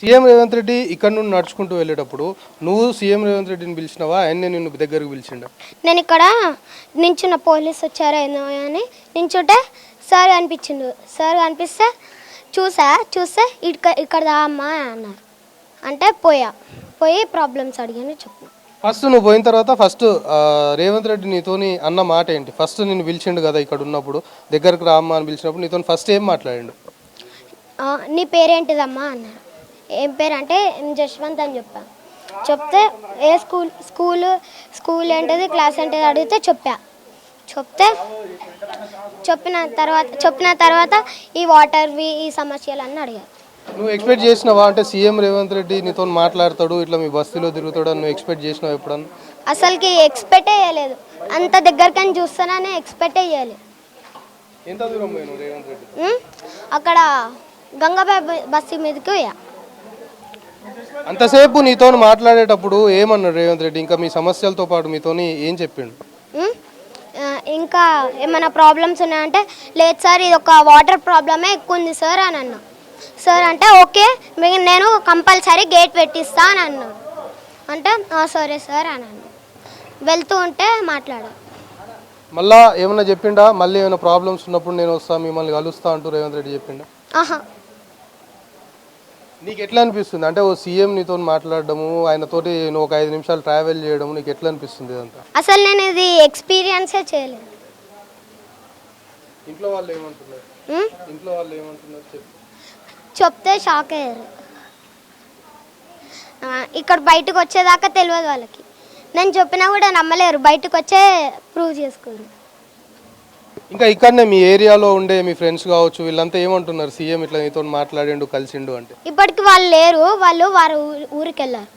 CM Revanth Reddy ఇక్కడ నుండి నడుచుకుంటూ వెళ్ళేటప్పుడు నువ్వు సీఎం రేవంత్ రెడ్డిని పిలిచినావా ఆయన నిన్ను దగ్గరకు పిలిచిండా? నేను ఇక్కడ నించున్న పోలీస్ వచ్చారో ఏమో అని నించుంటే సార్ కనిపించిండు. సార్ కనిపిస్తే చూస్తే ఇక్కడ దా అమ్మా అన్నారు. అంటే పోయి ప్రాబ్లమ్స్ అడిగాను చెప్పిన. ఫస్ట్ నువ్వు పోయిన తర్వాత రేవంత్ రెడ్డి నీతోని అన్న మాట ఏంటి? ఫస్ట్ నిన్ను పిలిచిండు కదా ఇక్కడ ఉన్నప్పుడు, దగ్గరకు రా అమ్మ అని పిలిచినప్పుడు నీతో ఫస్ట్ ఏం మాట్లాడిండు? నీ పేరేంటిదమ్మా అన్నారు. ఏం పేరు అంటే జశ్వంత్ అని చెప్పాను. చెప్తే ఏ స్కూల్ ఏంటిది క్లాస్ ఏంటిది అడిగితే చెప్తే చెప్పిన తర్వాత ఈ వాటర్వి ఈ సమస్యలన్నీ అడిగారు. నువ్వు ఎక్స్పెక్ట్ చేసినావా అంటే సీఎం రేవంత్ రెడ్డి నీతో మాట్లాడతాడు ఇట్లా మీ బస్తీలో తిరుగుతాడు అని నువ్వు ఎక్స్పెక్ట్ చేసినావు ఎప్పుడన్నా? అసలుకి ఎక్స్పెక్టే చేయలేదు. అంత దగ్గరకని చూస్తానని ఎక్స్పెక్టే చేయలేదు. ఎంత దూరం పోయినావు రేవంత్ రెడ్డి? అక్కడ గంగాబాయ్ బస్తీ మీదకి పోయా. అంతసేపు నీతో మాట్లాడేటప్పుడు ఏమన్నాడు రేవంత్ రెడ్డి? ఇంకా మీ సమస్యలతో పాటు మీతోని ఏం చెప్పిండు? ఇంకా ఏమైనా ప్రాబ్లమ్స్ ఉన్నాయంటే లేదు సార్ ఇది ఒక వాటర్ ప్రాబ్లమే ఎక్కువ ఉంది సార్ అని అన్నా. సార్ అంటే ఓకే నేను కంపల్సరీ గేట్ పెట్టిస్తా అని అన్నాను. అంటే సరే సార్ అని అన్నా. వెళ్తూ ఉంటే మాట్లాడా. మళ్ళా ఏమన్నా చెప్పిండా? మళ్ళీ ఏమైనా ప్రాబ్లమ్స్ ఉన్నప్పుడు నేను వస్తా మిమ్మల్ని కలుస్తా అంటూ రేవంత్ రెడ్డి చెప్పిండా? ఆహా. నీకు ఎట్లా అనిపిస్తుంది అంటే ఓ సీఎం నీతో మాట్లాడడము, ఆయనతోటి నువ్వు ఒక 5 నిమిషాలు ట్రావెల్ చేయడము నీకు ఎట్లా అనిపిస్తుంది ఇదంతా? అసలు నేను ఇది ఎక్స్పీరియన్సే చేయలేదు. ఇంట్లో వాళ్ళు ఏమంటున్నారు? చెప్తే షాక్ అయ్యారు. ఇక్కడ బయటకు వచ్చేదాకా తెలియదు వాళ్ళకి. నేను చెప్పినా కూడా నమ్మలేరు. బయటకు వచ్చే ప్రూవ్ చేసుకోరు. ఇంకా ఇక్కడనే మీ ఏరియాలో ఉండే మీ ఫ్రెండ్స్ కావచ్చు వీళ్ళంతా ఏమంటున్నారు? సీఎం ఇట్లా నీతో మాట్లాడిండు కలిసిండు అంటే. ఇప్పటికి వాళ్ళు లేరు. వారు ఊరికి వెళ్ళారు.